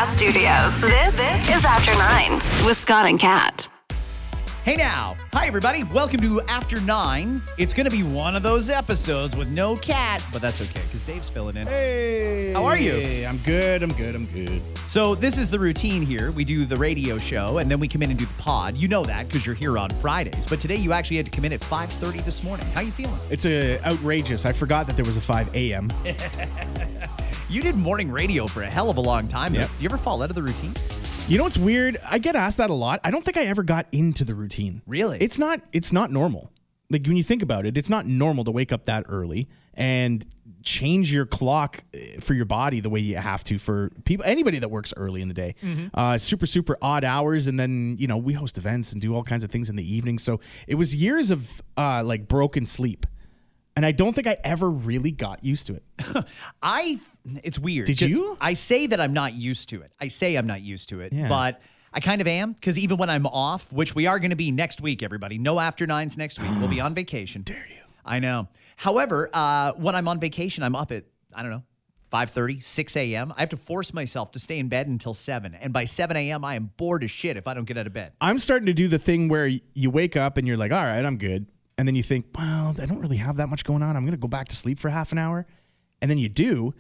Podcast Studios. This is After 9 with Scott and Kat. Hey now. Hi, everybody. Welcome to After 9. It's going to be one of those episodes with no Kat, but that's okay because Dave's filling in. Hey. How are you? Hey, I'm good. So this is the routine here. We do the radio show, and then we come in and do the pod. You know that because you're here on Fridays. But today you actually had to come in at 5:30 this morning. How you feeling? It's outrageous. I forgot that there was a 5 a.m. You did morning radio for a hell of a long time. Yep. Do you ever fall out of the routine? You know what's weird? I get asked that a lot. I don't think I ever got into the routine. Really? It's not normal. Like when you think about it, it's not normal to wake up that early and change your clock for your body the way you have to for anybody that works early in the day. Super odd hours, and then we host events and do all kinds of things in the evening. So it was years of like broken sleep. And I don't think I ever really got used to it. It's weird. Did you? I say that I'm not used to it. Yeah. But I kind of am, because even when I'm off, which we are going to be next week, everybody. No After Nines next week. We'll be on vacation. Dare you? I know. However, when I'm on vacation, I'm up at, 5:30, 6 a.m. I have to force myself to stay in bed until 7. And by 7 a.m., I am bored as shit if I don't get out of bed. I'm starting to do the thing where you wake up and you're like, all right, I'm good. And then you think, well, I don't really have that much going on. I'm going to go back to sleep for half an hour. And then you do.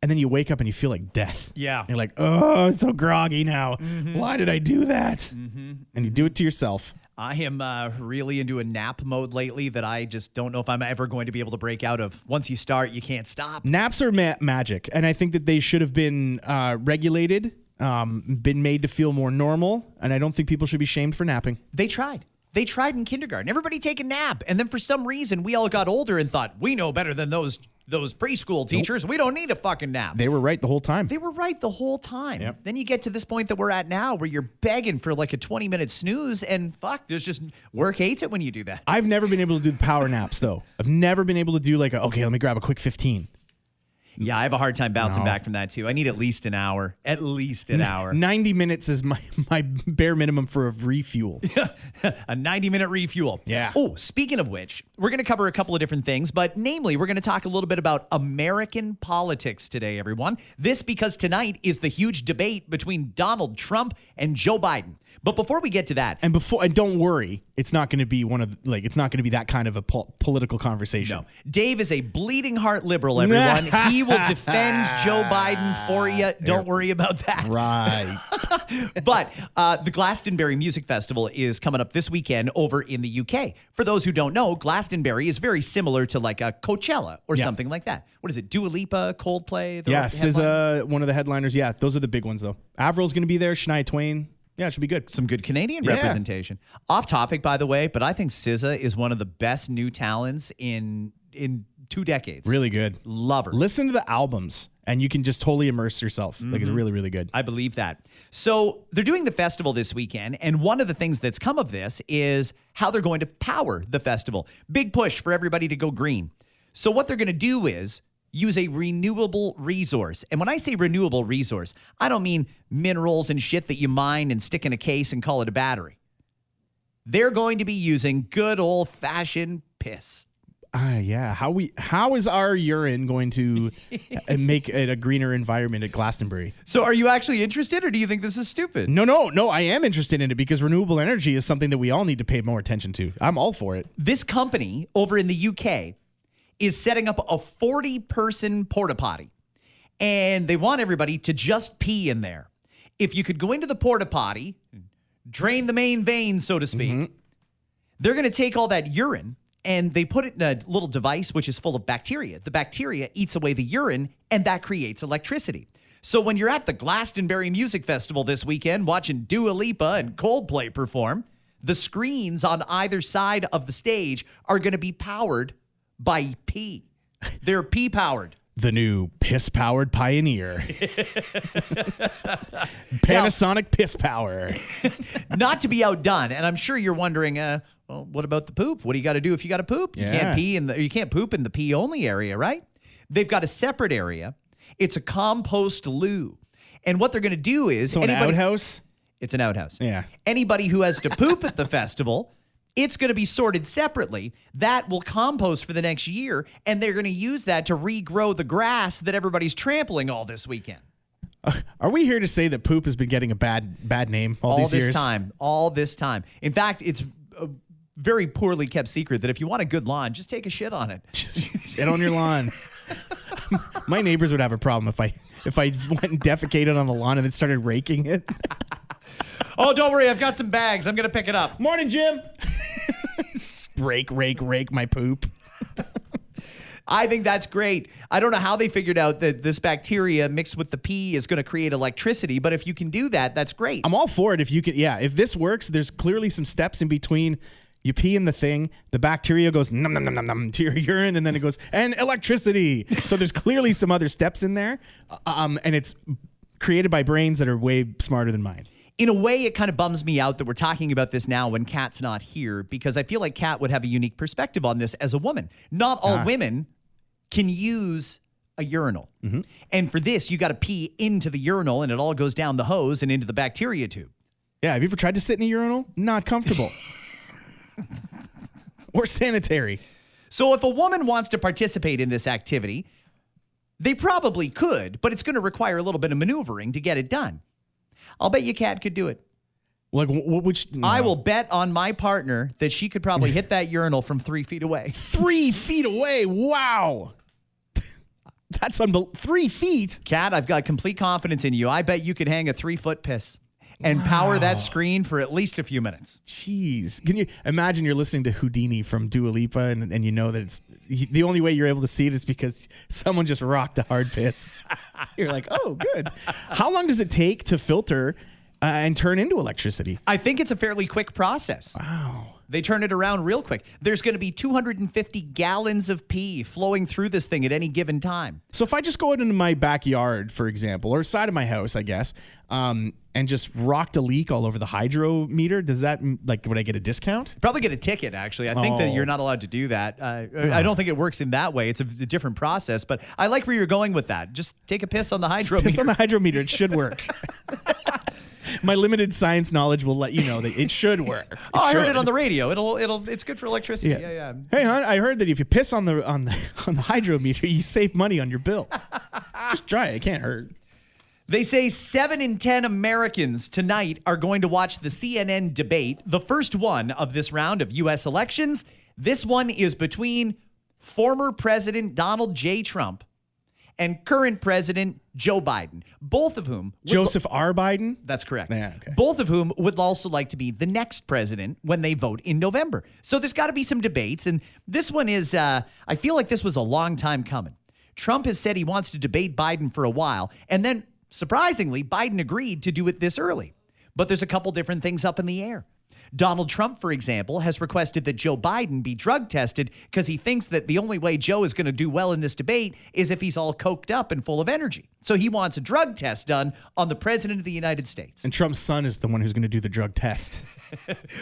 And then you wake up and you feel like death. Yeah. You're like, oh, I'm so groggy now. Why did I do that? And you do it to yourself. I am really into a nap mode lately that I just don't know if I'm ever going to be able to break out of. Once you start, you can't stop. Naps are magic. And I think that they should have been regulated, been made to feel more normal. And I don't think people should be shamed for napping. They tried in kindergarten. Everybody take a nap. And then for some reason, we all got older and thought, we know better than those preschool teachers. Nope. We don't need a fucking nap. They were right the whole time. Yep. Then you get to this point that we're at now where you're begging for like a 20-minute snooze, and there's just work hates it when you do that. I've never been able to do the power naps, though. I've never been able to do like, okay, let me grab a quick 15. Yeah, I have a hard time bouncing back from that, too. I need at least an hour. 90 minutes is my bare minimum for a refuel. A 90-minute refuel. Yeah. Oh, speaking of which, we're going to cover a couple of different things, but namely, we're going to talk a little bit about American politics today, everyone. This because tonight is the huge debate between Donald Trump and Joe Biden. But before we get to that, and don't worry, it's not going to be it's not going to be that kind of a political conversation. No, Dave is a bleeding heart liberal. Everyone, he will defend Joe Biden for you. Don't worry about that. Right. But the Glastonbury Music Festival is coming up this weekend over in the UK. For those who don't know, Glastonbury is very similar to like a Coachella or something like that. What is it? Dua Lipa, Coldplay. Yeah, SZA, one of the headliners. Yeah, those are the big ones though. Avril's going to be there. Shania Twain. Yeah, it should be good. Some good Canadian representation. Off topic, by the way, but I think SZA is one of the best new talents in 2 decades. Really good. Love her. Listen to the albums, and you can just totally immerse yourself. Like, it's really, really good. I believe that. So they're doing the festival this weekend, and one of the things that's come of this is how they're going to power the festival. Big push for everybody to go green. So what they're going to do is use a renewable resource. And when I say renewable resource, I don't mean minerals and shit that you mine and stick in a case and call it a battery. They're going to be using good old-fashioned piss. Yeah. How is our urine going to make it a greener environment at Glastonbury? So are you actually interested, or do you think this is stupid? No, I am interested in it because renewable energy is something that we all need to pay more attention to. I'm all for it. This company over in the UK is setting up a 40-person porta potty, and they want everybody to just pee in there. If you could go into the porta potty, drain the main vein, so to speak, they're going to take all that urine and they put it in a little device which is full of bacteria. The bacteria eats away the urine, and that creates electricity. So when you're at the Glastonbury Music Festival this weekend watching Dua Lipa and Coldplay perform, the screens on either side of the stage are going to be powered by pee. They're pee-powered. The new piss-powered Pioneer. Panasonic Piss Power. Not to be outdone, and I'm sure you're wondering, well, what about the poop? What do you got to do if you got to poop? You can't pee you can't poop in the pee-only area, right? They've got a separate area. It's a compost loo. And what they're going to do is... So an outhouse? It's an outhouse. Yeah. Anybody who has to poop at the festival... It's going to be sorted separately. That will compost for the next year, and they're going to use that to regrow the grass that everybody's trampling all this weekend. Are we here to say that poop has been getting a bad name all these years? All this time. In fact, it's a very poorly kept secret that if you want a good lawn, just take a shit on it. Shit on your lawn. My neighbors would have a problem if I went and defecated on the lawn and then started raking it. Oh, don't worry. I've got some bags. I'm going to pick it up. Morning, Jim. Rake my poop. I think that's great. I don't know how they figured out that this bacteria mixed with the pee is going to create electricity, but if you can do that, that's great. I'm all for it. If you can, if this works, there's clearly some steps in between. You pee in the thing, the bacteria goes num num num num num to your urine, and then it goes and electricity. So there's clearly some other steps in there, and it's created by brains that are way smarter than mine. In a way, it kind of bums me out that we're talking about this now when Kat's not here, because I feel like Kat would have a unique perspective on this as a woman. Not all women can use a urinal. Mm-hmm. And for this, you got to pee into the urinal, and it all goes down the hose and into the bacteria tube. Yeah, have you ever tried to sit in a urinal? Not comfortable. Or sanitary. So if a woman wants to participate in this activity, they probably could, but it's going to require a little bit of maneuvering to get it done. I'll bet you Kat could do it. Like which? No. I will bet on my partner that she could probably hit that urinal from 3 feet away. 3 feet away? Wow. That's 3 feet. Kat, I've got complete confidence in you. I bet you could hang a 3-foot piss and power that screen for at least a few minutes. Jeez. Can you imagine you're listening to Houdini from Dua Lipa and you know that it's the only way you're able to see it is because someone just rocked a hard piss. You're like, oh, good. How long does it take to filter and turn into electricity? I think it's a fairly quick process. Wow. They turn it around real quick. There's going to be 250 gallons of pee flowing through this thing at any given time. So if I just go out into my backyard, for example, or side of my house, I guess, and just rocked a leak all over the hydrometer, does that, would I get a discount? Probably get a ticket, actually. I think that you're not allowed to do that. I don't think it works in that way. It's a different process, but I like where you're going with that. Just take a piss on the hydrometer. Piss on the hydrometer. It should work. My limited science knowledge will let you know that it should work. I heard it on the radio. It's good for electricity. Yeah. Hey, hon, I heard that if you piss on the hydrometer, you save money on your bill. Just try it. It can't hurt. They say 7 in 10 Americans tonight are going to watch the CNN debate, the first one of this round of U.S. elections. This one is between former President Donald J. Trump and current President Joe Biden, both of whom... Joseph R. Biden? That's correct. Yeah, okay. Both of whom would also like to be the next president when they vote in November. So there's got to be some debates, and this one is... I feel like this was a long time coming. Trump has said he wants to debate Biden for a while, and then, surprisingly, Biden agreed to do it this early. But there's a couple different things up in the air. Donald Trump, for example, has requested that Joe Biden be drug tested because he thinks that the only way Joe is going to do well in this debate is if he's all coked up and full of energy. So he wants a drug test done on the president of the United States. And Trump's son is the one who's going to do the drug test.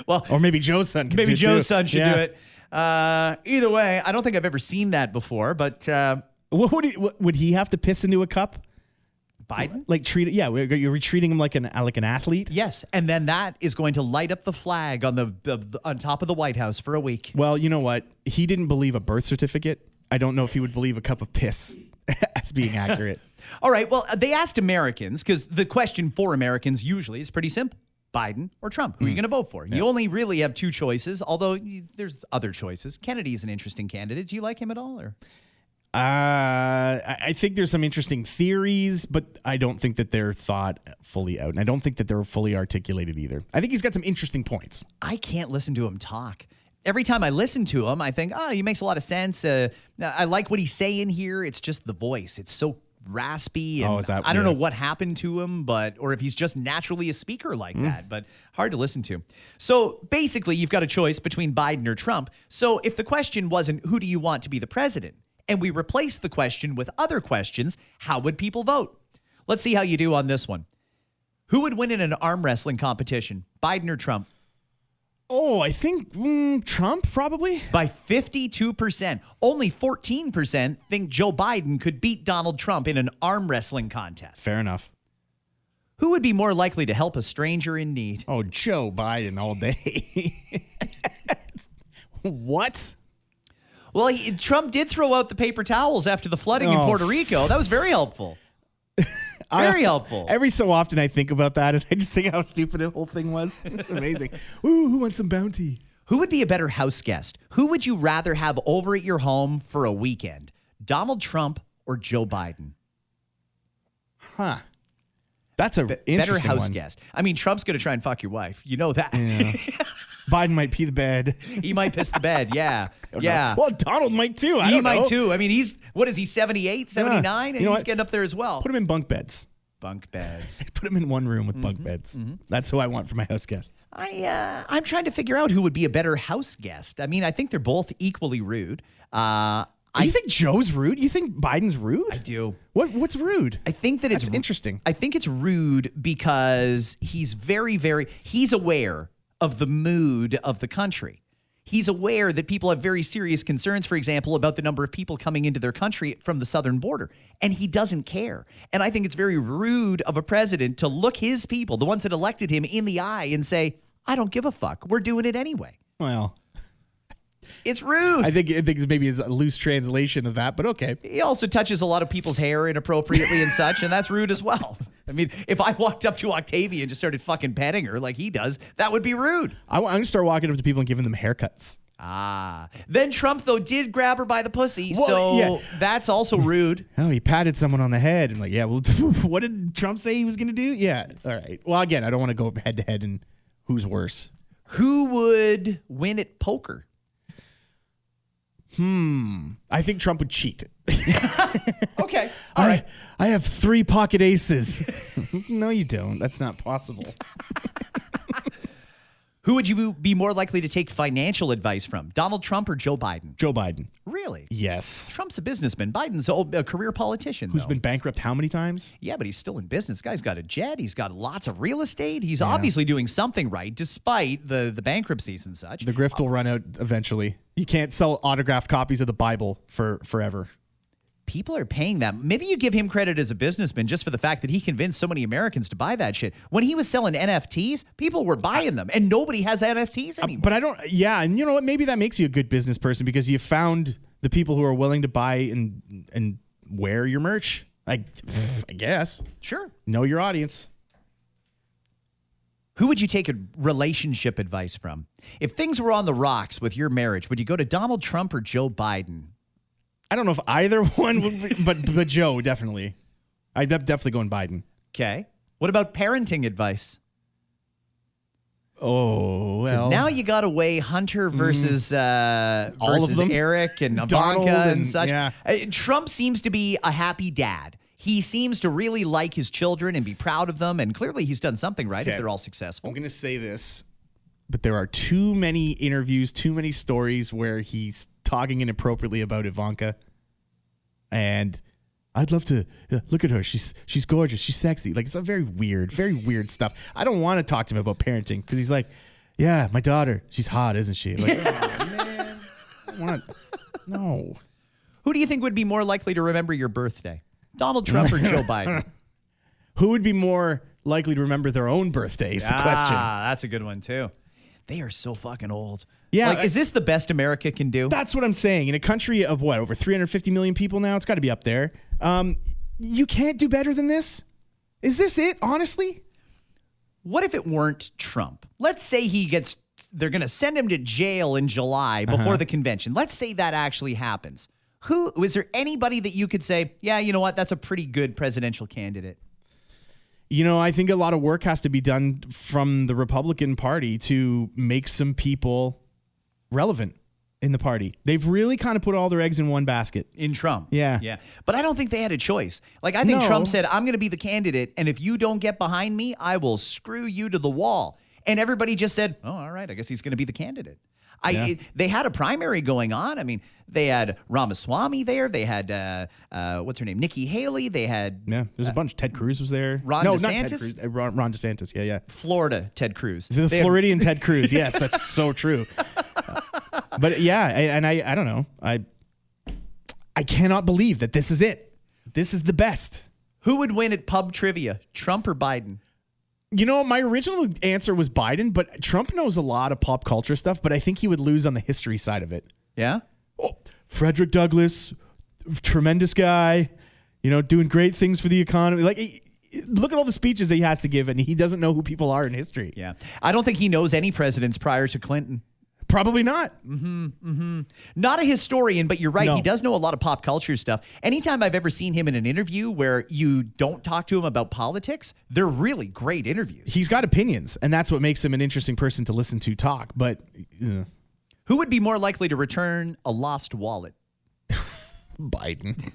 Well, or maybe Joe's son can maybe do Joe's too. son should do it. Either way, I don't think I've ever seen that before, but... would he have to piss into a cup? Biden? Like treat it? Yeah, you're treating him like an athlete. Yes, and then that is going to light up the flag on on top of the White House for a week. Well, you know what? He didn't believe a birth certificate. I don't know if he would believe a cup of piss as being accurate. All right. Well, they asked Americans because the question for Americans usually is pretty simple: Biden or Trump? Who are you going to vote for? Yeah. You only really have two choices, although there's other choices. Kennedy's an interesting candidate. Do you like him at all, or? I think there's some interesting theories, but I don't think that they're thought fully out. And I don't think that they're fully articulated either. I think he's got some interesting points. I can't listen to him talk. Every time I listen to him, I think, he makes a lot of sense. I like what he's saying here. It's just the voice. It's so raspy. And I don't know what happened to him, or if he's just naturally a speaker like that, but hard to listen to. So basically, you've got a choice between Biden or Trump. So if the question wasn't, who do you want to be the president? And we replace the question with other questions, how would people vote? Let's see how you do on this one. Who would win in an arm wrestling competition, Biden or Trump? Oh, I think Trump, probably. By 52%. Only 14% think Joe Biden could beat Donald Trump in an arm wrestling contest. Fair enough. Who would be more likely to help a stranger in need? Oh, Joe Biden all day. What? Well, Trump did throw out the paper towels after the flooding in Puerto Rico. That was very helpful. Very helpful. Every so often I think about that and I just think how stupid the whole thing was. It's amazing. Ooh, who wants some bounty? Who would be a better house guest? Who would you rather have over at your home for a weekend? Donald Trump or Joe Biden? Huh. That's a Better interesting house one. guest. I mean, Trump's going to try and fuck your wife. You know that. Yeah. Biden might pee the bed. He might piss the bed. Yeah. Yeah. Well, Donald might too. He might too. I mean, what is he, 78, 79? And You know he's what? getting up there as well. Put him in bunk beds. Bunk beds. Put him in one room with bunk beds. That's who I want for my house guests. I'm trying to figure out who would be a better house guest. I mean, I think they're both equally rude. You think Joe's rude? You think Biden's rude? I do. What's rude? I think that That's it's interesting. I think it's rude because he's he's aware of the mood of the country. He's aware that people have very serious concerns, for example, about the number of people coming into their country from the southern border, and he doesn't care. And I think it's very rude of a president to look his people, the ones that elected him, in the eye and say, I don't give a fuck. We're doing it anyway. Well, It's rude. I think maybe it's a loose translation of that, but okay. He also touches a lot of people's hair inappropriately and such, and that's rude as well. I mean, if I walked up to Octavia and just started fucking petting her like he does, that would be rude. I'm going to start walking up to people and giving them haircuts. Then Trump, though, did grab her by the pussy, Well, so yeah. that's also rude. Oh, he patted someone on the head and like, yeah, well, what did Trump say he was going to do? Yeah, all right. Well, again, I don't want to go head to head and who's worse. Who would win at poker? I think Trump would cheat. Okay, all right. I have 3 pocket aces. No, you don't. That's not possible. Who would you be more likely to take financial advice from, Donald Trump or Joe Biden? Joe Biden. Really? Yes. Trump's a businessman. Biden's a career politician, Who's though. been bankrupt how many times? Yeah, but he's still in business. Guy's got a jet. He's got lots of real estate. He's obviously doing something right, despite the bankruptcies and such. The grift will run out eventually. You can't sell autographed copies of the Bible for forever. People are paying that. Maybe you give him credit as a businessman just for the fact that he convinced so many Americans to buy that shit. When he was selling NFTs, people were buying them, and nobody has NFTs anymore. But I don't, yeah, and you know what? Maybe that makes you a good business person because you found the people who are willing to buy and wear your merch. I guess. Sure. Know your audience. Who would you take a relationship advice from? If things were on the rocks with your marriage, would you go to Donald Trump or Joe Biden? I don't know if either one would be, but Joe, definitely. I'd definitely going Biden. Okay. What about parenting advice? Oh, well. Now you got to weigh Hunter versus All of them? Eric and Donald Ivanka and and- such. yeah. Trump seems to be a happy dad. He seems to really like his children and be proud of them, and clearly he's done something right if Okay. they're all successful. I'm going to say this, but there are too many interviews, too many stories where he's talking inappropriately about Ivanka. And I'd love to look at her. She's gorgeous. She's sexy. Like, it's a very weird stuff. I don't want to talk to him about parenting because he's like, yeah, my daughter, she's hot, isn't she? Like, oh, man. I don't want to. No. Who do you think would be more likely to remember your birthday? Donald Trump or Joe Biden? Who would be more likely to remember their own birthday is the question. That's a good one, too. They are so fucking old. Yeah, Like, is this the best America can do? That's what I'm saying. In a country of what, over 350 million people now? It's got to be up there. You can't do better than this? Is this it, honestly? What if it weren't Trump? Let's say they're going to send him to jail in July before the convention. Let's say that actually happens. Is there anybody that you could say, yeah, you know what, that's a pretty good presidential candidate? You know, I think a lot of work has to be done from the Republican Party to make some people relevant in the party. They've really kind of put all their eggs in one basket. In Trump. Yeah. Yeah. But I don't think they had a choice. Like, I think No. Trump said, I'm going to be the candidate, and if you don't get behind me, I will screw you to the wall. And everybody just said, oh, all right, I guess he's going to be the candidate. They had a primary going on. I mean, they had Ramaswamy there. They had, what's her name? Nikki Haley. They had There's a bunch. Ted Cruz was there. Ron no, DeSantis? not Ted Cruz. Ron DeSantis. Yeah. Florida Ted Cruz. The They had- Floridian Ted Cruz. Yes, that's so true. But yeah, and I don't know. I cannot believe that this is it. This is the best. Who would win at pub trivia, Trump or Biden? You know, my original answer was Biden, but Trump knows a lot of pop culture stuff, but I think he would lose on the history side of it. Yeah? Oh, Frederick Douglass, tremendous guy, you know, doing great things for the economy. Like, look at all the speeches that he has to give, and he doesn't know who people are in history. Yeah. I don't think he knows any presidents prior to Clinton. Probably not. Not a historian, but you're right. No. He does know a lot of pop culture stuff. Anytime I've ever seen him in an interview where you don't talk to him about politics, they're really great interviews. He's got opinions, and that's what makes him an interesting person to listen to talk. But Who would be more likely to return a lost wallet? Biden.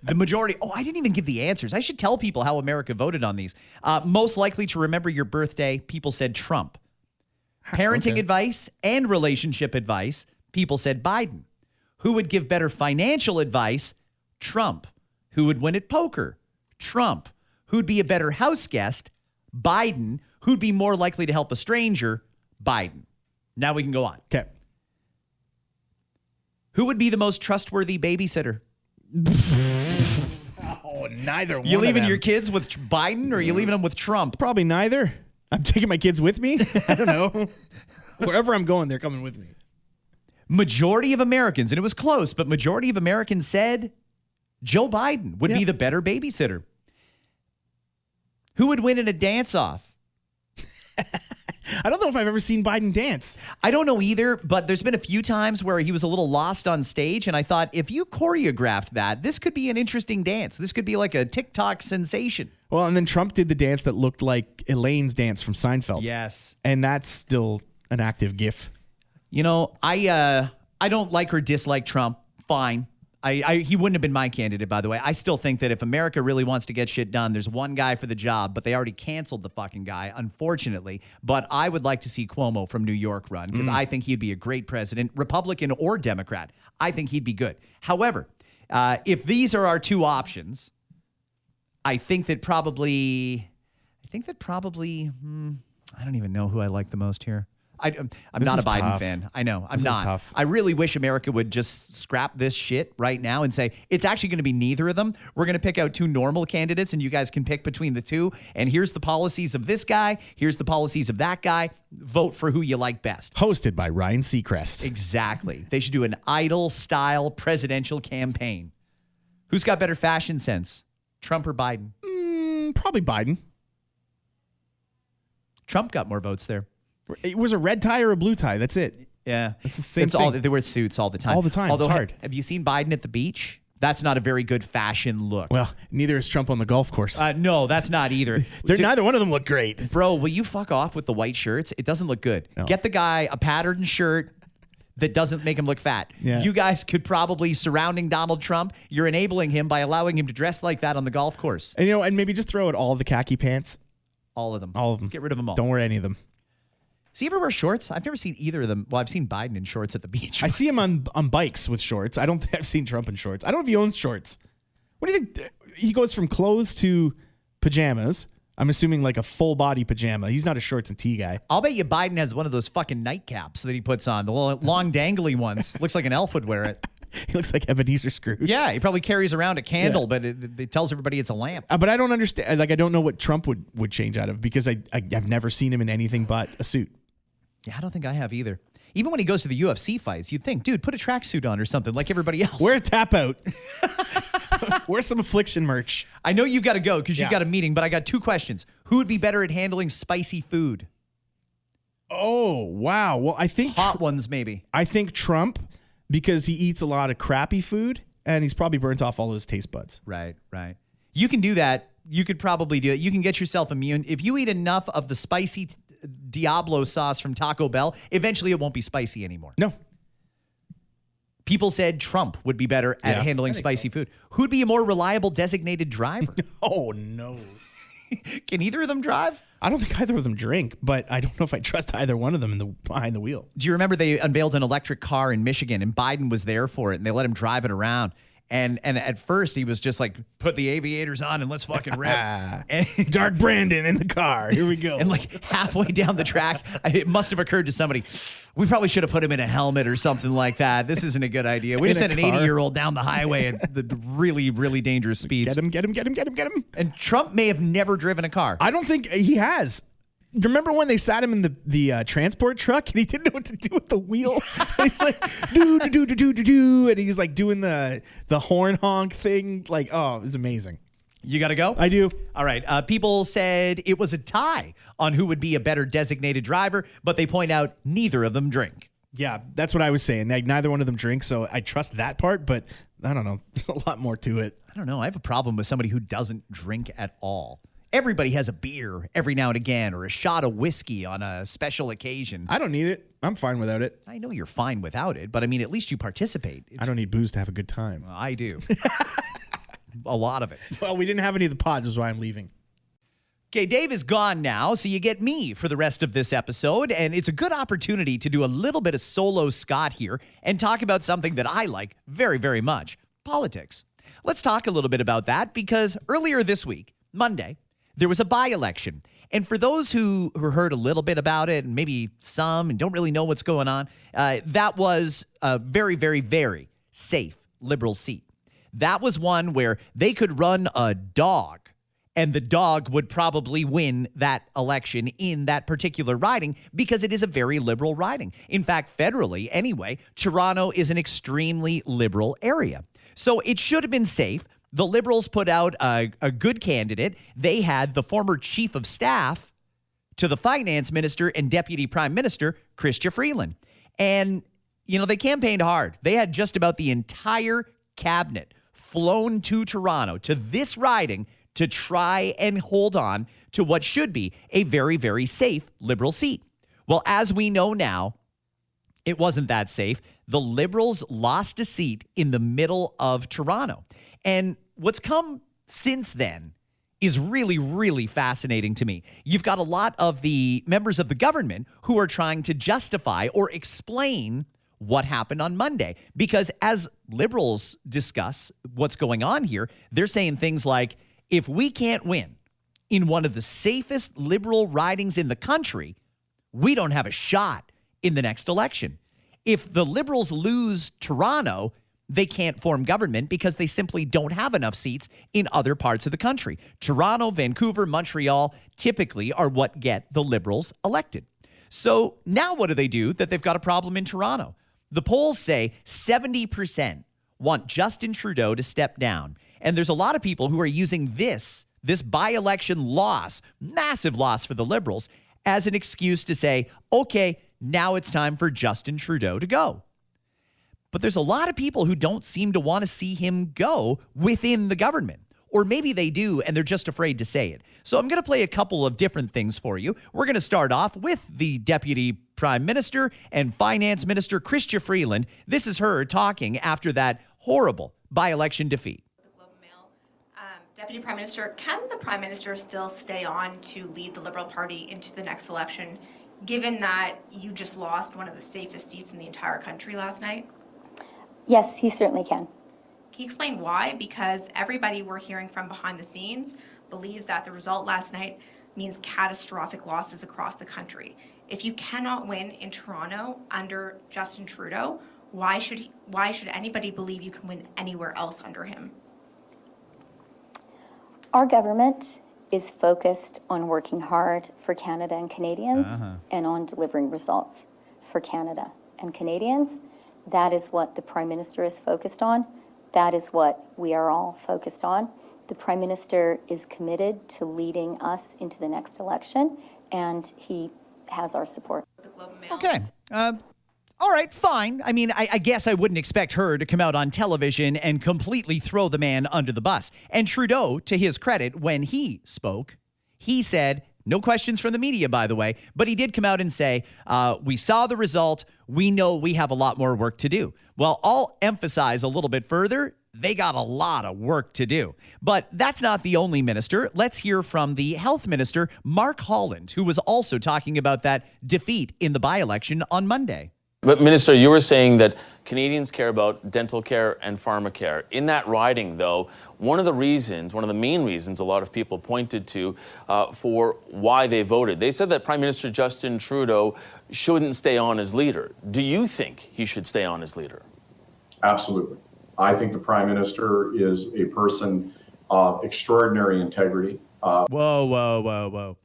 The majority. Oh, I didn't even give the answers. I should tell people how America voted on these. Most likely to remember your birthday, people said Trump. Parenting advice and relationship advice, people said Biden. Who would give better financial advice? Trump. Who would win at poker? Trump. Who'd be a better house guest? Biden. Who'd be more likely to help a stranger? Biden. Now we can go on. Okay. Who would be the most trustworthy babysitter? Oh, neither one. You of leaving them. your kids with Biden or you leaving them with Trump? Probably neither. I'm taking my kids with me. I don't know. Wherever I'm going, they're coming with me. Majority of Americans, and it was close, but majority of Americans said Joe Biden would be the better babysitter. Who would win in a dance-off? I don't know if I've ever seen Biden dance. I don't know either, but there's been a few times where he was a little lost on stage, and I thought, if you choreographed that, this could be an interesting dance. This could be like a TikTok sensation. Well, and then Trump did the dance that looked like Elaine's dance from Seinfeld. Yes. And that's still an active GIF. You know, I don't like or dislike Trump. Fine. He wouldn't have been my candidate, by the way. I still think that if America really wants to get shit done, there's one guy for the job, but they already canceled the fucking guy, unfortunately. But I would like to see Cuomo from New York run because I think he'd be a great president, Republican or Democrat. I think he'd be good. However, if these are our two options, I think that probably, I don't even know who I like the most here. I'm not a Biden tough. fan. I know. I'm This is not. tough. I really wish America would just scrap this shit right now and say, it's actually going to be neither of them. We're going to pick out two normal candidates and you guys can pick between the two. And here's the policies of this guy. Here's the policies of that guy. Vote for who you like best. Hosted by Ryan Seacrest. Exactly. They should do an Idol-style presidential campaign. Who's got better fashion sense? Trump or Biden? Probably Biden. Trump got more votes there. It was a red tie or a blue tie. That's it. Yeah. It's the same All, thing. they wear suits all the time. All the time. Although, It's hard. Have you seen Biden at the beach? That's not a very good fashion look. Well, neither is Trump on the golf course. No, that's not either. Neither one of them look great. Bro, will you fuck off with the white shirts? It doesn't look good. No. Get the guy a patterned shirt that doesn't make him look fat. Yeah. You guys could probably, surrounding Donald Trump, you're enabling him by allowing him to dress like that on the golf course. And and maybe just throw out all of the khaki pants. All of them. All of them. Get rid of them all. Don't wear any of them. Does he ever wear shorts? I've never seen either of them. Well, I've seen Biden in shorts at the beach. I see him on bikes with shorts. I don't think I've seen Trump in shorts. I don't know if he owns shorts. What do you think? He goes from clothes to pajamas. I'm assuming like a full body pajama. He's not a shorts and tee guy. I'll bet you Biden has one of those fucking nightcaps that he puts on, the long dangly ones. Looks like an elf would wear it. He looks like Ebenezer Scrooge. Yeah, he probably carries around a candle, but it tells everybody it's a lamp. But I don't understand. Like, I don't know what Trump would change out of because I've never seen him in anything but a suit. Yeah, I don't think I have either. Even when he goes to the UFC fights, you'd think, dude, put a tracksuit on or something like everybody else. Wear a tap out. Wear some Affliction merch. I know you've got to go because you've Yeah. got a meeting, but I got two questions. Who would be better at handling spicy food? Oh, wow. Well, I think Hot ones, maybe. I think Trump because he eats a lot of crappy food and he's probably burnt off all his taste buds. Right. You can do that. You could probably do it. You can get yourself immune. If you eat enough of the spicy Diablo sauce from Taco Bell, eventually it won't be spicy anymore. No. People said Trump would be better at Yeah, handling I think spicy food. Who'd be a more reliable designated driver? Oh, no. Can either of them drive? I don't think either of them drink, but I don't know if I trust either one of them behind the wheel. Do you remember they unveiled an electric car in Michigan and Biden was there for it and they let him drive it around? And at first he was just like, put the aviators on and let's fucking rip. And Dark Brandon in the car. Here we go. And like halfway down the track, it must have occurred to somebody, we probably should have put him in a helmet or something like that. This isn't a good idea. We just In sent a an car. 80-year-old down the highway at the really, really dangerous speeds. Get him. And Trump may have never driven a car. I don't think he has. Remember when they sat him in the transport truck and he didn't know what to do with the wheel? He's like, do, and he's like doing the horn honk thing. Like, oh, it was amazing. You got to go? I do. All right. People said it was a tie on who would be a better designated driver, but they point out neither of them drink. Yeah, that's what I was saying. Like, neither one of them drinks, so I trust that part, but I don't know. There's a lot more to it. I don't know. I have a problem with somebody who doesn't drink at all. Everybody has a beer every now and again or a shot of whiskey on a special occasion. I don't need it. I'm fine without it. I know you're fine without it, but I mean, at least you participate. I don't need booze to have a good time. Well, I do. A lot of it. Well, we didn't have any of the pods, is why I'm leaving. Okay, Dave is gone now, so you get me for the rest of this episode, and it's a good opportunity to do a little bit of solo Scott here and talk about something that I like very, very much, politics. Let's talk a little bit about that because earlier this week, Monday, there was a by-election. And for those who heard a little bit about it, and maybe some and don't really know what's going on, that was a very, very, very safe Liberal seat. That was one where they could run a dog, and the dog would probably win that election in that particular riding because it is a very liberal riding. In fact, federally anyway, Toronto is an extremely liberal area. So it should have been safe. The Liberals put out a good candidate. They had the former chief of staff to the finance minister and deputy prime minister, Chrystia Freeland. And, you know, they campaigned hard. They had just about the entire cabinet flown to Toronto, to this riding, to try and hold on to what should be a very, very safe Liberal seat. Well, as we know now, it wasn't that safe. The Liberals lost a seat in the middle of Toronto. And what's come since then is really, really fascinating to me. You've got a lot of the members of the government who are trying to justify or explain what happened on Monday. Because as Liberals discuss what's going on here, they're saying things like, if we can't win in one of the safest Liberal ridings in the country, we don't have a shot in the next election. If the Liberals lose Toronto, they can't form government because they simply don't have enough seats in other parts of the country. Toronto, Vancouver, Montreal typically are what get the Liberals elected. So now what do that they've got a problem in Toronto? The polls say 70% want Justin Trudeau to step down. And there's a lot of people who are using this by-election loss, massive loss for the Liberals, as an excuse to say, okay, now it's time for Justin Trudeau to go. But there's a lot of people who don't seem to want to see him go within the government. Or maybe they do, and they're just afraid to say it. So I'm going to play a couple of different things for you. We're going to start off with the Deputy Prime Minister and Finance Minister, Chrystia Freeland. This is her talking after that horrible by-election defeat. Deputy Prime Minister, can the Prime Minister still stay on to lead the Liberal Party into the next election, given that you just lost one of the safest seats in the entire country last night? Yes, he certainly can. Can you explain why? Because everybody we're hearing from behind the scenes believes that the result last night means catastrophic losses across the country. If you cannot win in Toronto under Justin Trudeau, why should anybody believe you can win anywhere else under him? Our government is focused on working hard for Canada and Canadians and on delivering results for Canada and Canadians. That is what the Prime Minister is focused on. That is what we are all focused on. The Prime Minister is committed to leading us into the next election, and he has our support. Okay. All right, fine. I mean, I guess I wouldn't expect her to come out on television and completely throw the man under the bus. And Trudeau, to his credit, when he spoke, he said, no questions from the media, by the way, but he did come out and say, we saw the result. We know we have a lot more work to do. Well, I'll emphasize a little bit further. They got a lot of work to do. But that's not the only minister. Let's hear from the health minister, Mark Holland, who was also talking about that defeat in the by-election on Monday. But Minister, you were saying that Canadians care about dental care and pharmacare. In that riding, though, one of the main reasons a lot of people pointed to for why they voted, they said that Prime Minister Justin Trudeau shouldn't stay on as leader. Do you think he should stay on as leader? Absolutely. I think the Prime Minister is a person of extraordinary integrity. Whoa.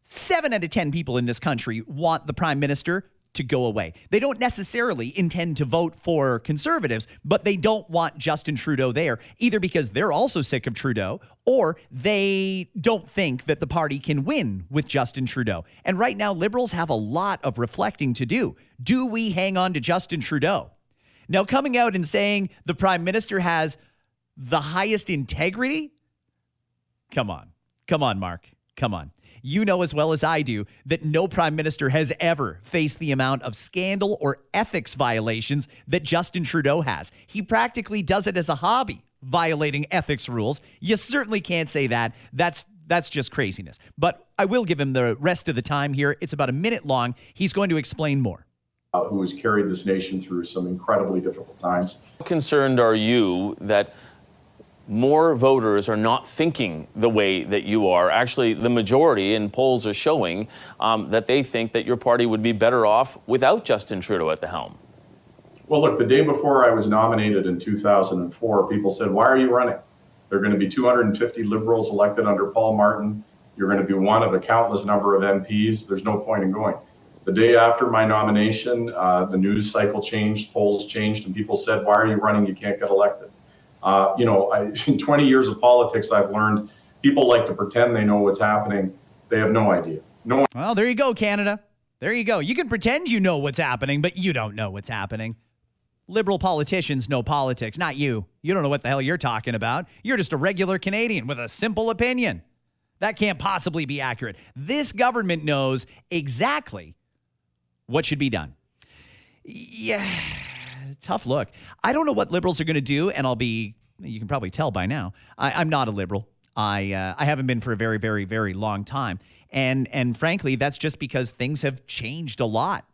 7 out of 10 people in this country want the Prime Minister to go away. They don't necessarily intend to vote for Conservatives, but they don't want Justin Trudeau there, either because they're also sick of Trudeau or they don't think that the party can win with Justin Trudeau. And right now, Liberals have a lot of reflecting to do. Do we hang on to Justin Trudeau? Now, coming out and saying the Prime Minister has the highest integrity? Come on. Come on, Mark. Come on. You know as well as I do that no prime minister has ever faced the amount of scandal or ethics violations that Justin Trudeau has. He practically does it as a hobby, violating ethics rules. You certainly can't say that. That's just craziness. But I will give him the rest of the time here. It's about a minute long. He's going to explain more. Who has carried this nation through some incredibly difficult times. How concerned are you that more voters are not thinking the way that you are? Actually, the majority in polls are showing that they think that your party would be better off without Justin Trudeau at the helm. Well, look, the day before I was nominated in 2004, people said, why are you running? There are going to be 250 Liberals elected under Paul Martin. You're going to be one of a countless number of MPs. There's no point in going. The day after my nomination, the news cycle changed, polls changed, and people said, why are you running? You can't get elected. In 20 years of politics, I've learned people like to pretend they know what's happening. They have no idea. Well, there you go, Canada. There you go. You can pretend you know what's happening, but you don't know what's happening. Liberal politicians know politics, not you. You don't know what the hell you're talking about. You're just a regular Canadian with a simple opinion. That can't possibly be accurate. This government knows exactly what should be done. Yeah. Tough look. I don't know what Liberals are going to do, and you can probably tell by now, I'm not a Liberal. I haven't been for a very, very, very long time. And frankly, that's just because things have changed a lot.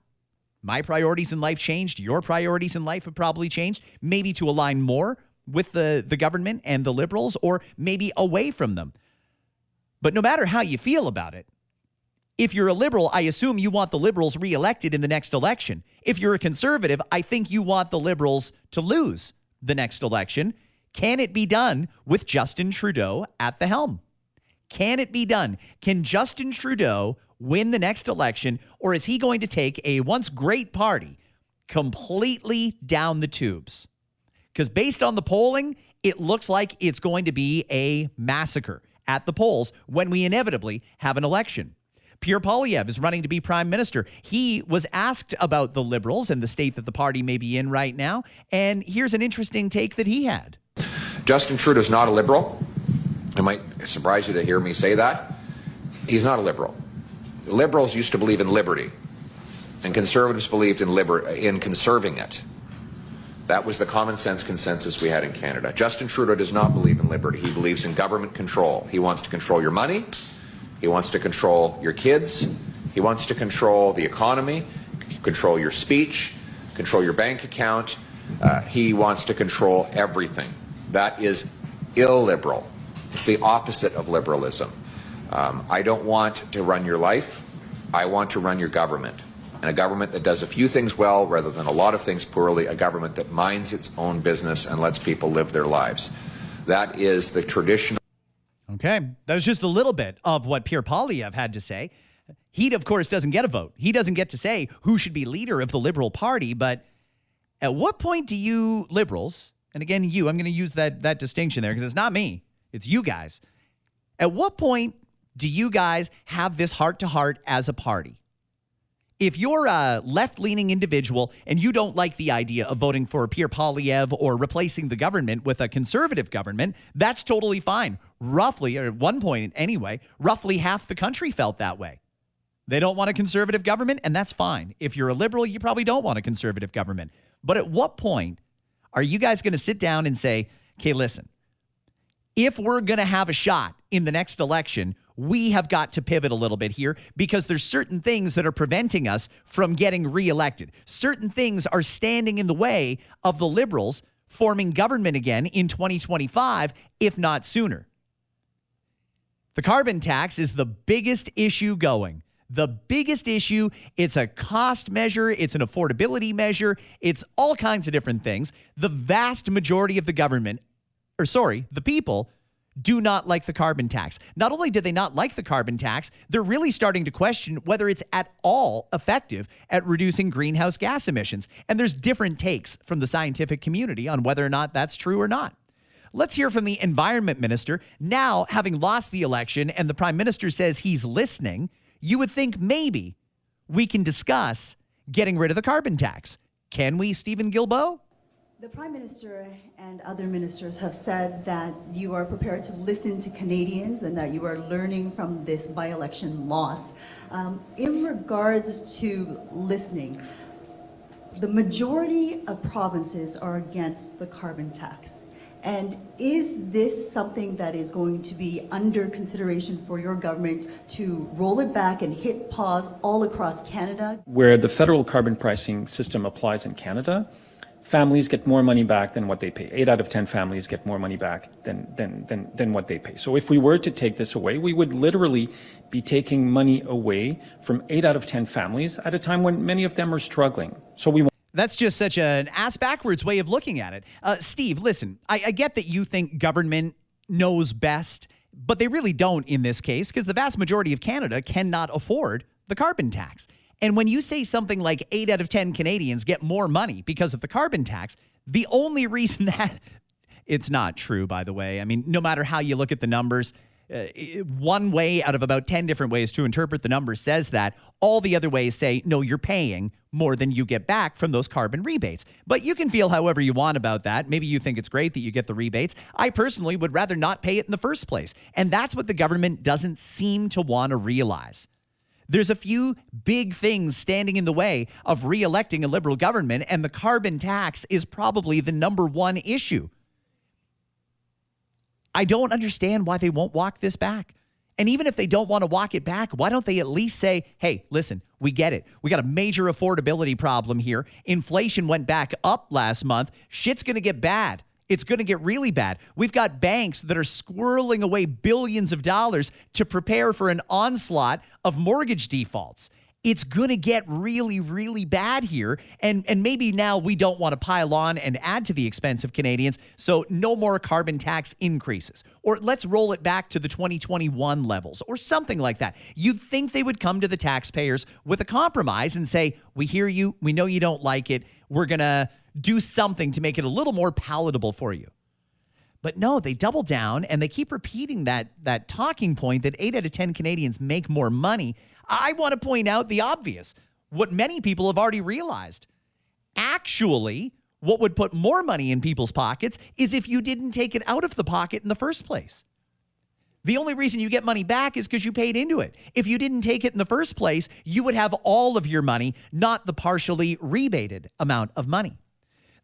My priorities in life changed. Your priorities in life have probably changed, maybe to align more with the government and the Liberals, or maybe away from them. But no matter how you feel about it, if you're a Liberal, I assume you want the Liberals reelected in the next election. If you're a Conservative, I think you want the Liberals to lose the next election. Can it be done with Justin Trudeau at the helm? Can it be done? Can Justin Trudeau win the next election, or is he going to take a once great party completely down the tubes? Because based on the polling, it looks like it's going to be a massacre at the polls when we inevitably have an election. Pierre Poilievre is running to be prime minister. He was asked about the Liberals and the state that the party may be in right now, and here's an interesting take that he had. Justin Trudeau is not a Liberal. It might surprise you to hear me say that. He's not a Liberal. Liberals used to believe in liberty, and Conservatives believed in conserving it. That was the common sense consensus we had in Canada. Justin Trudeau does not believe in liberty. He believes in government control. He wants to control your money. He wants to control your kids. He wants to control the economy, control your speech, control your bank account. He wants to control everything. That is illiberal. It's the opposite of liberalism. I don't want to run your life. I want to run your government. And a government that does a few things well rather than a lot of things poorly, a government that minds its own business and lets people live their lives. That is the traditional. Okay, that was just a little bit of what Pierre Poilievre had to say. He, of course, doesn't get a vote. He doesn't get to say who should be leader of the Liberal Party. But at what point do you Liberals, and again, I'm going to use that distinction there because it's not me, it's you guys. At what point do you guys have this heart-to-heart as a party? If you're a left-leaning individual and you don't like the idea of voting for Pierre Poilievre or replacing the government with a conservative government, that's totally fine. Roughly, or at one point anyway, roughly half the country felt that way. They don't want a conservative government, and that's fine. If you're a liberal, you probably don't want a conservative government. But at what point are you guys going to sit down and say, okay, listen, if we're going to have a shot in the next election, we have got to pivot a little bit here because there's certain things that are preventing us from getting reelected. Certain things are standing in the way of the Liberals forming government again in 2025, if not sooner. The carbon tax is the biggest issue going. The biggest issue. It's a cost measure. It's an affordability measure. It's all kinds of different things. The vast majority of the government, the people, do not like the carbon tax. Not only do they not like the carbon tax, they're really starting to question whether it's at all effective at reducing greenhouse gas emissions. And there's different takes from the scientific community on whether or not that's true or not. Let's hear from the environment minister. Now, having lost the election and the prime minister says he's listening, you would think maybe we can discuss getting rid of the carbon tax. Can we, Stephen Guilbeault? The Prime Minister and other ministers have said that you are prepared to listen to Canadians and that you are learning from this by-election loss. In regards to listening, the majority of provinces are against the carbon tax. And is this something that is going to be under consideration for your government to roll it back and hit pause all across Canada? Where the federal carbon pricing system applies in Canada, families get more money back than what they pay. 8 out of 10 families get more money back than what they pay. So if we were to take this away, we would literally be taking money away from 8 out of 10 families at a time when many of them are struggling. That's just such an ass-backwards way of looking at it. Steve, listen, I get that you think government knows best, but they really don't in this case because the vast majority of Canada cannot afford the carbon tax. And when you say something like 8 out of 10 Canadians get more money because of the carbon tax, the only reason that it's not true, by the way. I mean, no matter how you look at the numbers, one way out of about 10 different ways to interpret the numbers says that. All the other ways say, no, you're paying more than you get back from those carbon rebates. But you can feel however you want about that. Maybe you think it's great that you get the rebates. I personally would rather not pay it in the first place. And that's what the government doesn't seem to want to realize. There's a few big things standing in the way of re-electing a Liberal government, and the carbon tax is probably the number one issue. I don't understand why they won't walk this back. And even if they don't want to walk it back, why don't they at least say, hey, listen, we get it. We got a major affordability problem here. Inflation went back up last month. Shit's going to get bad. It's going to get really bad. We've got banks that are squirreling away billions of dollars to prepare for an onslaught of mortgage defaults. It's going to get really, really bad here. And maybe now we don't want to pile on and add to the expense of Canadians, so no more carbon tax increases. Or let's roll it back to the 2021 levels or something like that. You'd think they would come to the taxpayers with a compromise and say, we hear you, we know you don't like it, we're going to do something to make it a little more palatable for you. But no, they double down and they keep repeating that talking point that 8 out of 10 Canadians make more money. I want to point out the obvious, what many people have already realized. Actually, what would put more money in people's pockets is if you didn't take it out of the pocket in the first place. The only reason you get money back is because you paid into it. If you didn't take it in the first place, you would have all of your money, not the partially rebated amount of money.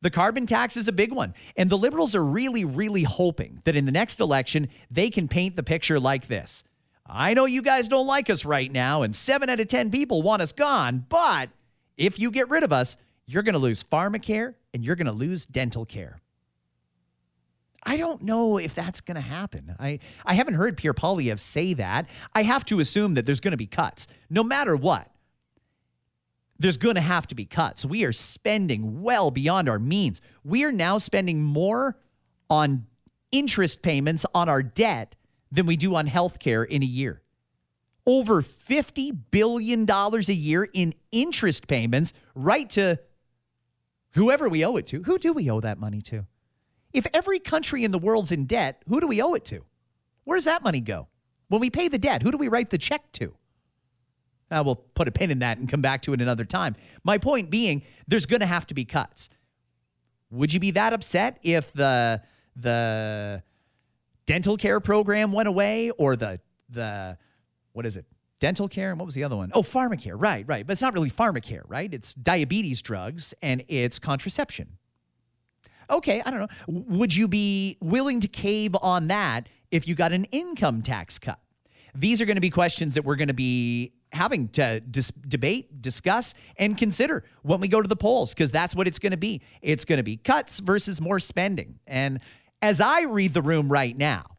The carbon tax is a big one, and the Liberals are really, really hoping that in the next election, they can paint the picture like this. I know you guys don't like us right now, and 7 out of 10 people want us gone, but if you get rid of us, you're going to lose pharmacare and you're going to lose dental care. I don't know if that's going to happen. I haven't heard Pierre Poilievre say that. I have to assume that there's going to be cuts, no matter what. There's going to have to be cuts. We are spending well beyond our means. We are now spending more on interest payments on our debt than we do on healthcare in a year. Over $50 billion a year in interest payments, right to whoever we owe it to. Who do we owe that money to? If every country in the world's in debt, who do we owe it to? Where does that money go? When we pay the debt, who do we write the check to? We'll put a pin in that and come back to it another time. My point being, there's going to have to be cuts. Would you be that upset if the dental care program went away, or the what is it? Dental care, and what was the other one? Oh, pharmacare, right. But it's not really pharmacare, right? It's diabetes drugs and it's contraception. Okay, I don't know. Would you be willing to cave on that if you got an income tax cut? These are going to be questions that we're going to be having to debate, discuss, and consider when we go to the polls, because that's what it's going to be. It's going to be cuts versus more spending. And as I read the room right now,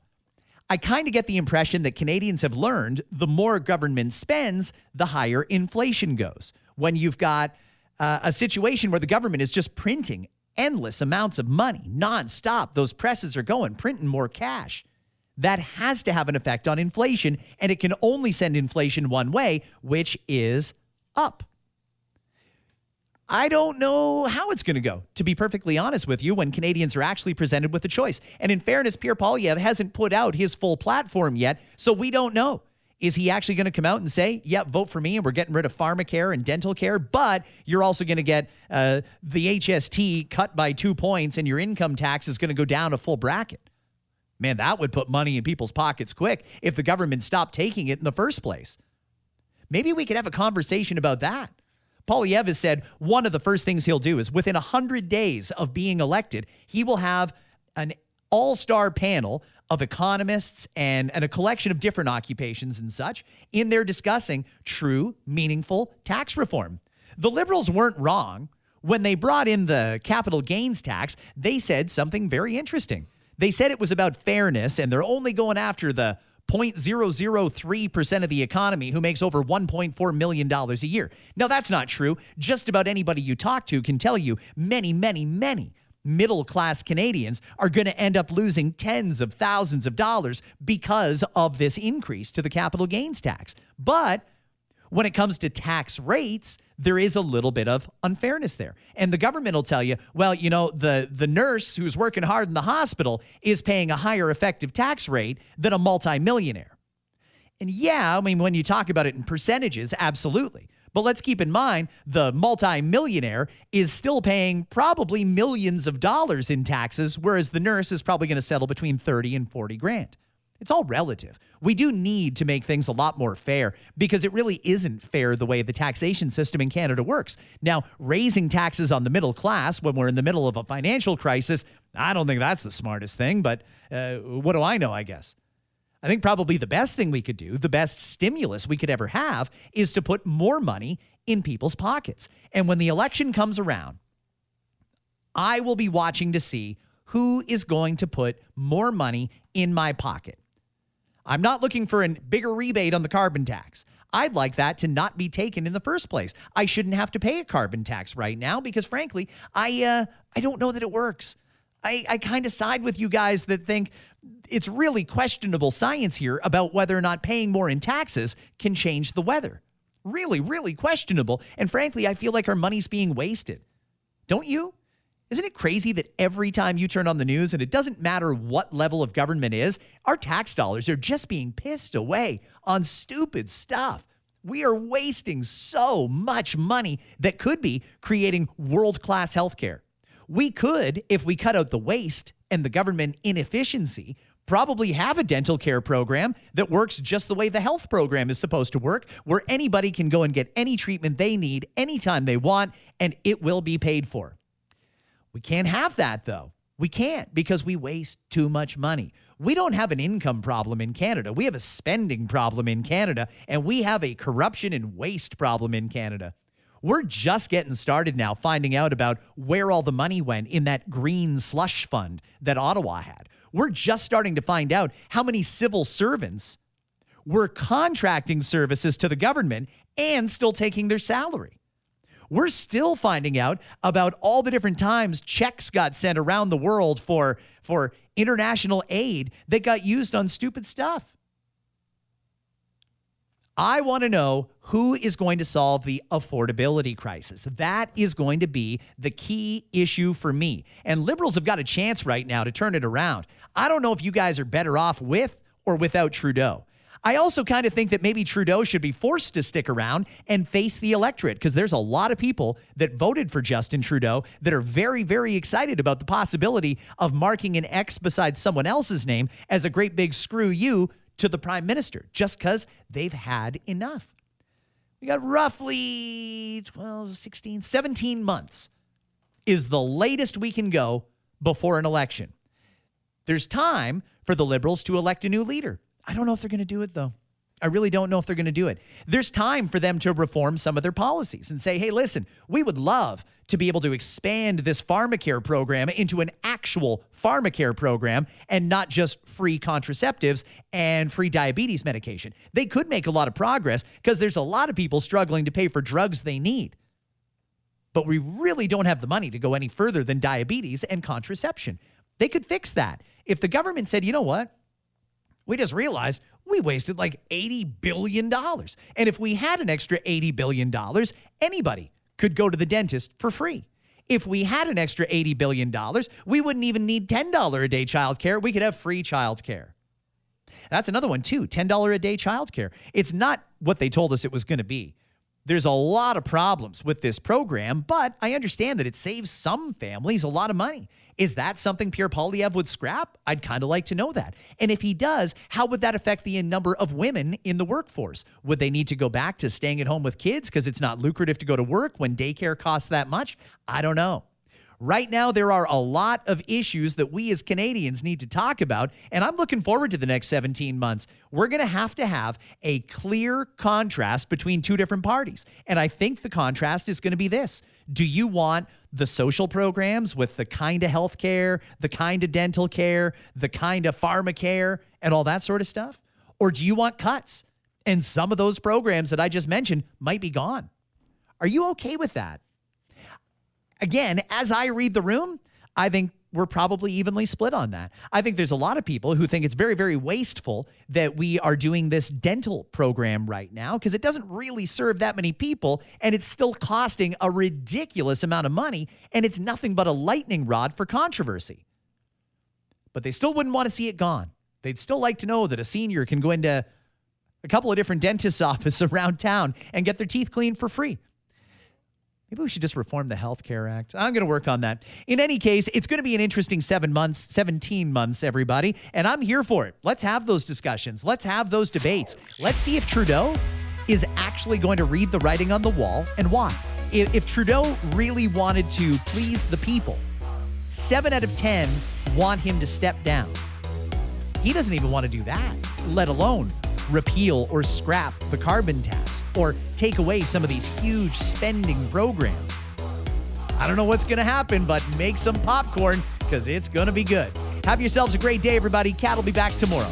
I kind of get the impression that Canadians have learned the more government spends, the higher inflation goes. When you've got a situation where the government is just printing endless amounts of money, nonstop, those presses are going, printing more cash. that has to have an effect on inflation, and it can only send inflation one way, which is up. I don't know how it's going to go, to be perfectly honest with you, when Canadians are actually presented with a choice. And in fairness, Pierre Poilievre hasn't put out his full platform yet, so we don't know. Is he actually going to come out and say, yeah, vote for me and we're getting rid of pharmacare and dental care, but you're also going to get the HST cut by 2 points and your income tax is going to go down a full bracket? Man, that would put money in people's pockets quick if the government stopped taking it in the first place. Maybe we could have a conversation about that. Poilievre has said one of the first things he'll do is within 100 days of being elected, he will have an all-star panel of economists and a collection of different occupations and such in there discussing true, meaningful tax reform. The Liberals weren't wrong. When they brought in the capital gains tax, they said something very interesting. They said it was about fairness, and they're only going after the 0.003% of the economy who makes over $1.4 million a year. Now, that's not true. Just about anybody you talk to can tell you many, many, many middle-class Canadians are going to end up losing tens of thousands of dollars because of this increase to the capital gains tax. But when it comes to tax rates, there is a little bit of unfairness there. And the government will tell you, well, you know, the nurse who's working hard in the hospital is paying a higher effective tax rate than a multimillionaire. And yeah, I mean, when you talk about it in percentages, absolutely. But let's keep in mind, the multimillionaire is still paying probably millions of dollars in taxes, whereas the nurse is probably going to settle between 30 and 40 grand. It's all relative. We do need to make things a lot more fair because it really isn't fair the way the taxation system in Canada works. Now, raising taxes on the middle class when we're in the middle of a financial crisis, I don't think that's the smartest thing, but what do I know, I guess? I think probably the best thing we could do, the best stimulus we could ever have, is to put more money in people's pockets. And when the election comes around, I will be watching to see who is going to put more money in my pocket. I'm not looking for a bigger rebate on the carbon tax. I'd like that to not be taken in the first place. I shouldn't have to pay a carbon tax right now because, frankly, I don't know that it works. I kind of side with you guys that think it's really questionable science here about whether or not paying more in taxes can change the weather. Really, really questionable. And frankly, I feel like our money's being wasted. Don't you? Isn't it crazy that every time you turn on the news, and it doesn't matter what level of government is, our tax dollars are just being pissed away on stupid stuff. We are wasting so much money that could be creating world-class healthcare. We could, if we cut out the waste and the government inefficiency, probably have a dental care program that works just the way the health program is supposed to work, where anybody can go and get any treatment they need anytime they want, and it will be paid for. We can't have that, though. We can't because we waste too much money. We don't have an income problem in Canada. We have a spending problem in Canada, and we have a corruption and waste problem in Canada. We're just getting started now finding out about where all the money went in that green slush fund that Ottawa had. We're just starting to find out how many civil servants were contracting services to the government and still taking their salary. We're still finding out about all the different times checks got sent around the world for international aid that got used on stupid stuff. I want to know who is going to solve the affordability crisis. That is going to be the key issue for me. And Liberals have got a chance right now to turn it around. I don't know if you guys are better off with or without Trudeau. I also kind of think that maybe Trudeau should be forced to stick around and face the electorate because there's a lot of people that voted for Justin Trudeau that are very, very excited about the possibility of marking an X beside someone else's name as a great big screw you to the prime minister just because they've had enough. We got roughly 12, 16, 17 months is the latest we can go before an election. There's time for the Liberals to elect a new leader. I don't know if they're going to do it, though. I really don't know if they're going to do it. There's time for them to reform some of their policies and say, hey, listen, we would love to be able to expand this pharmacare program into an actual pharmacare program and not just free contraceptives and free diabetes medication. They could make a lot of progress because there's a lot of people struggling to pay for drugs they need. But we really don't have the money to go any further than diabetes and contraception. They could fix that. If the government said, you know what? We just realized we wasted like $80 billion. And if we had an extra $80 billion, anybody could go to the dentist for free. If we had an extra $80 billion, we wouldn't even need $10 a day childcare. We could have free childcare. That's another one too, $10 a day childcare. It's not what they told us it was going to be. There's a lot of problems with this program, but I understand that it saves some families a lot of money. Is that something Pierre Poilievre would scrap? I'd kind of like to know that. And if he does, how would that affect the number of women in the workforce? Would they need to go back to staying at home with kids because it's not lucrative to go to work when daycare costs that much? I don't know. Right now, there are a lot of issues that we as Canadians need to talk about, and I'm looking forward to the next 17 months. We're going to have a clear contrast between two different parties, and I think the contrast is going to be this. Do you want the social programs with the kind of health care, the kind of dental care, the kind of pharmacare, and all that sort of stuff? Or do you want cuts? And some of those programs that I just mentioned might be gone. Are you okay with that? Again, as I read the room, I think we're probably evenly split on that. I think there's a lot of people who think it's very, very wasteful that we are doing this dental program right now because it doesn't really serve that many people and it's still costing a ridiculous amount of money and it's nothing but a lightning rod for controversy. But they still wouldn't want to see it gone. They'd still like to know that a senior can go into a couple of different dentist's offices around town and get their teeth cleaned for free. Maybe we should just reform the Health Care Act. I'm going to work on that. In any case, it's going to be an interesting 17 months, everybody, and I'm here for it. Let's have those discussions. Let's have those debates. Let's see if Trudeau is actually going to read the writing on the wall and why. If Trudeau really wanted to please the people, 7 out of 10 want him to step down. He doesn't even want to do that, let alone repeal or scrap the carbon tax or take away some of these huge spending programs. I don't know what's going to happen, but make some popcorn because it's going to be good. Have yourselves a great day, everybody. Kat will be back tomorrow.